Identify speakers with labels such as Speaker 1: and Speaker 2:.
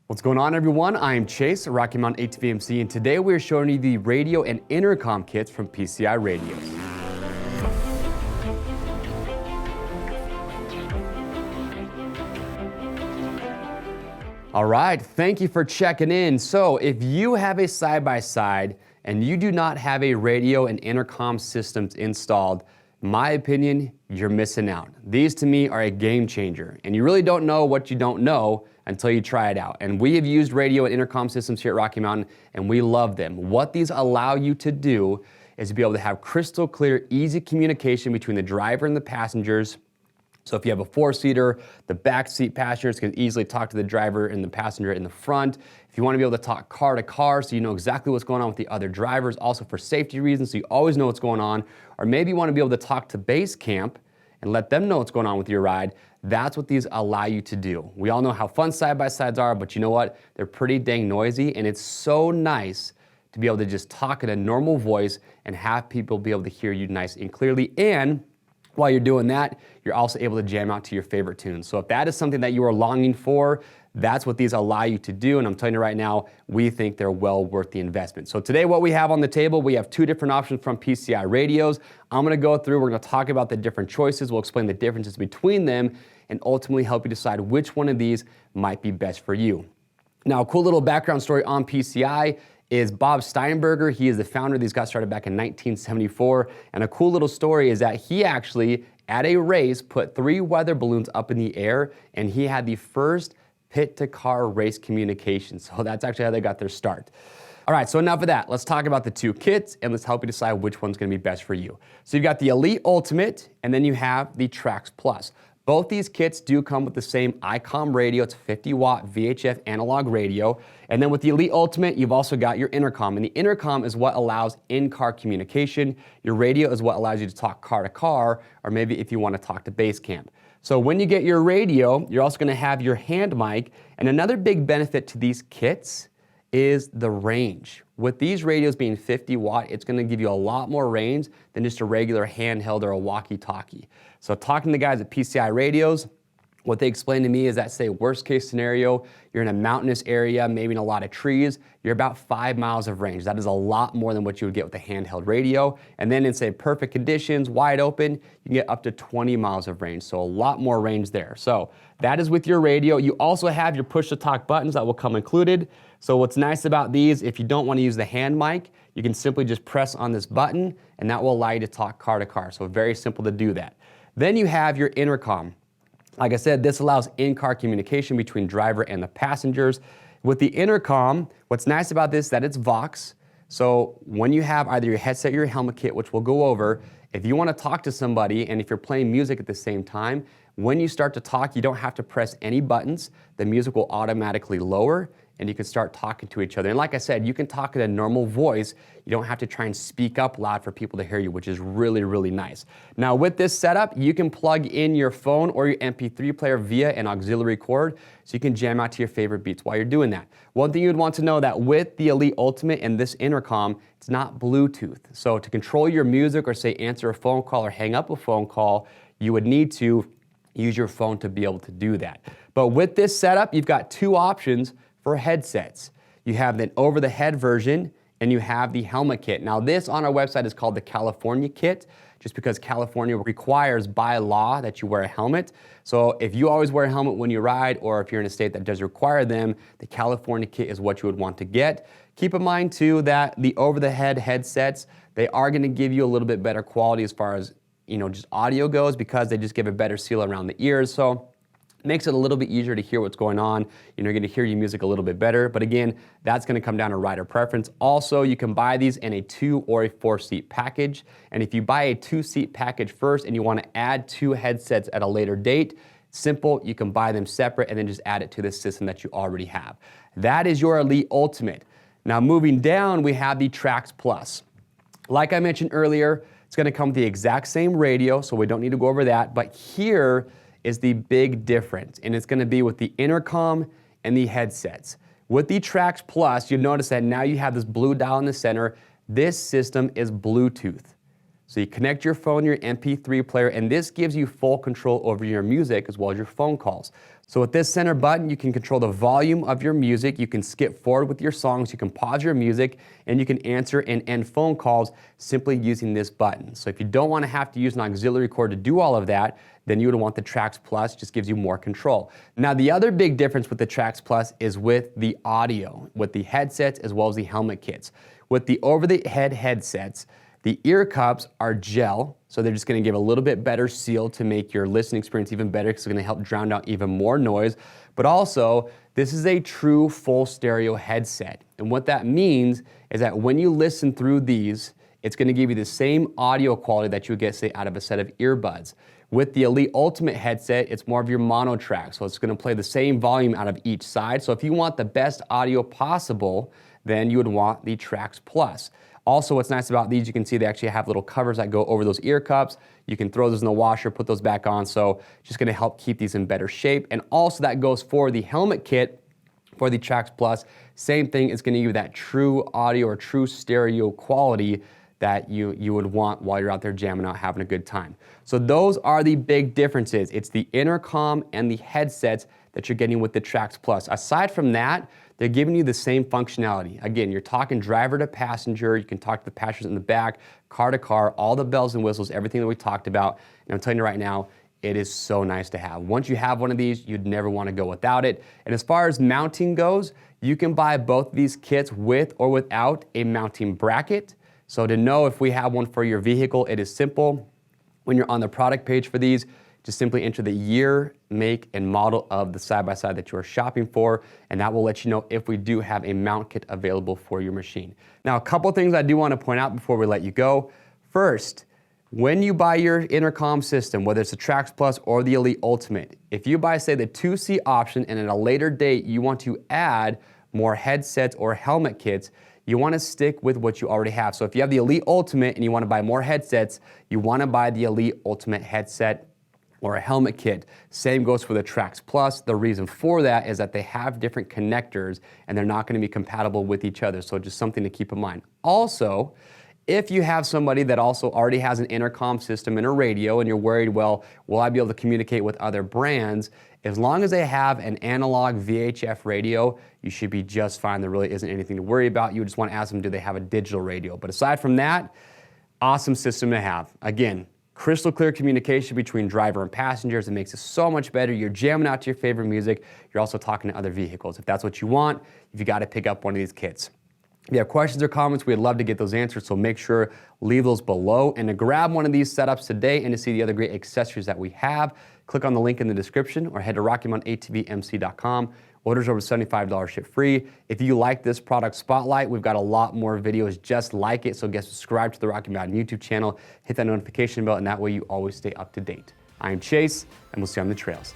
Speaker 1: What's going on, everyone? I am Chase, Rocky Mountain ATV MC, and today we're showing you the radio and intercom kits from PCI Radios. All right, thank you for checking in. So if you have a side-by-side and you do not have a radio and intercom systems installed, in my opinion, you're missing out. These to me are a game changer, and you really don't know what you don't know until you try it out. And we have used radio and intercom systems here at Rocky Mountain, and we love them. What these allow you to do is to be able to have crystal clear, easy communication between the driver and the passengers. So if you have a four-seater, the back seat passengers can easily talk to the driver and the passenger in the front. If you want to be able to talk car to car so you know exactly what's going on with the other drivers, also for safety reasons so you always know what's going on, or maybe you want to be able to talk to base camp and let them know what's going on with your ride, that's what these allow you to do. We all know how fun side-by-sides are, but you know what? They're pretty dang noisy, and it's so nice to be able to just talk in a normal voice and have people be able to hear you nice and clearly. And while you're doing that, you're also able to jam out to your favorite tunes. So if that is something that you are longing for, that's what these allow you to do. And I'm telling you right now, we think they're well worth the investment. So today what we have on the table, we have two different options from PCI Radios. I'm gonna go through, we're gonna talk about the different choices. We'll explain the differences between them and ultimately help you decide which one of these might be best for you. Now, a cool little background story on PCI is Bob Steinberger. He is the founder. These got started back in 1974. And a cool little story is that he actually, at a race, put 3 weather balloons up in the air, and he had the first pit-to-car race communication. So that's actually how they got their start. All right, so enough of that. Let's talk about the two kits, and let's help you decide which one's gonna be best for you. So you've got the Elite Ultimate, and then you have the Trax Plus. Both these kits do come with the same ICOM radio. It's a 50-watt VHF analog radio. And then with the Elite Ultimate, you've also got your intercom. And the intercom is what allows in-car communication. Your radio is what allows you to talk car to car, or maybe if you want to talk to base camp. So when you get your radio, you're also going to have your hand mic. And another big benefit to these kits is the range. With these radios being 50 watt, it's going to give you a lot more range than just a regular handheld or a walkie-talkie. So talking to the guys at PCI Radios, what they explained to me is that, say, worst case scenario, you're in a mountainous area, maybe in a lot of trees, you're about 5 miles of range. That is a lot more than what you would get with a handheld radio. And then in, say, perfect conditions, wide open, you can get up to 20 miles of range. So a lot more range there. So that is with your radio. You also have your push-to-talk buttons that will come included. So what's nice about these, if you don't want to use the hand mic, you can simply just press on this button, and that will allow you to talk car to car. So very simple to do that. Then you have your intercom. Like I said, this allows in-car communication between driver and the passengers. With the intercom, what's nice about this is that it's Vox. So when you have either your headset or your helmet kit, which we'll go over, if you want to talk to somebody and if you're playing music at the same time, when you start to talk, you don't have to press any buttons. The music will automatically lower, and you can start talking to each other. And like I said, you can talk in a normal voice. You don't have to try and speak up loud for people to hear you, which is really, really nice. Now with this setup, you can plug in your phone or your MP3 player via an auxiliary cord, so you can jam out to your favorite beats while you're doing that. One thing you'd want to know that with the Elite Ultimate and this intercom, it's not Bluetooth. So to control your music or say answer a phone call or hang up a phone call, you would need to use your phone to be able to do that. But with this setup, you've got two options for headsets. You have the over-the-head version, and you have the helmet kit. Now this on our website is called the California kit, just because California requires by law that you wear a helmet. So if you always wear a helmet when you ride, or if you're in a state that does require them, the California kit is what you would want to get. Keep in mind too that the over-the-head headsets, they are gonna give you a little bit better quality as far as just audio goes, because they just give a better seal around the ears. So makes it a little bit easier to hear what's going on. You're gonna hear your music a little bit better, but again, that's gonna come down to rider preference. Also, you can buy these in a 2 or a 4-seat package. And if you buy a 2-seat package first and you wanna add 2 headsets at a later date, simple, you can buy them separate and then just add it to the system that you already have. That is your Elite Ultimate. Now moving down, we have the Trax Plus. Like I mentioned earlier, it's gonna come with the exact same radio, so we don't need to go over that, but here is the big difference, and it's gonna be with the intercom and the headsets. With the Trax Plus, you'll notice that now you have this blue dial in the center. This system is Bluetooth. So you connect your phone, your MP3 player, and this gives you full control over your music as well as your phone calls. So with this center button, you can control the volume of your music, you can skip forward with your songs, you can pause your music, and you can answer and end phone calls simply using this button. So if you don't want to have to use an auxiliary cord to do all of that, then you would want the Trax Plus, just gives you more control. Now the other big difference with the Trax Plus is with the audio, with the headsets as well as the helmet kits. With the over-the-head headsets, the ear cups are gel, so they're just gonna give a little bit better seal to make your listening experience even better because it's gonna help drown out even more noise. But also, this is a true full stereo headset. And what that means is that when you listen through these, it's gonna give you the same audio quality that you would get, say, out of a set of earbuds. With the Elite Ultimate headset, it's more of your mono track, so it's gonna play the same volume out of each side. So if you want the best audio possible, then you would want the Trax Plus. Also, what's nice about these, you can see they actually have little covers that go over those ear cups. You can throw those in the washer, put those back on, so just gonna help keep these in better shape. And also that goes for the helmet kit for the Trax Plus. Same thing, it's gonna give you that true audio or true stereo quality that you would want while you're out there jamming out, having a good time. So those are the big differences. It's the intercom and the headsets that you're getting with the Trax Plus. Aside from that, they're giving you the same functionality. Again, you're talking driver to passenger, you can talk to the passengers in the back, car to car, all the bells and whistles, everything that we talked about. And I'm telling you right now, it is so nice to have. Once you have one of these, you'd never want to go without it. And as far as mounting goes, you can buy both these kits with or without a mounting bracket. So to know if we have one for your vehicle, it is simple. When you're on the product page for these, just simply enter the year, make, and model of the side-by-side that you are shopping for, and that will let you know if we do have a mount kit available for your machine. Now, a couple things I do want to point out before we let you go. First, when you buy your intercom system, whether it's the Trax Plus or the Elite Ultimate, if you buy, say, the 2C option and at a later date you want to add more headsets or helmet kits, you want to stick with what you already have. So if you have the Elite Ultimate and you want to buy more headsets, you want to buy the Elite Ultimate headset or a helmet kit. Same goes for the Trax Plus. The reason for that is that they have different connectors and they're not going to be compatible with each other, so just something to keep in mind. Also, if you have somebody that also already has an intercom system and a radio and you're worried, well, will I be able to communicate with other brands? As long as they have an analog VHF radio, you should be just fine. There really isn't anything to worry about. You just want to ask them, do they have a digital radio? But aside from that, awesome system to have. Again, crystal clear communication between driver and passengers. It makes it so much better. You're jamming out to your favorite music. You're also talking to other vehicles. If that's what you want, you got to pick up one of these kits. If you have questions or comments, we'd love to get those answered, so make sure leave those below. And to grab one of these setups today and to see the other great accessories that we have, click on the link in the description or head to RockyMountATVMC.com. Orders over $75 ship free. If you like this product spotlight, we've got a lot more videos just like it, so get subscribed to the Rocky Mountain YouTube channel, hit that notification bell, and that way you always stay up to date. I'm Chase, and we'll see you on the trails.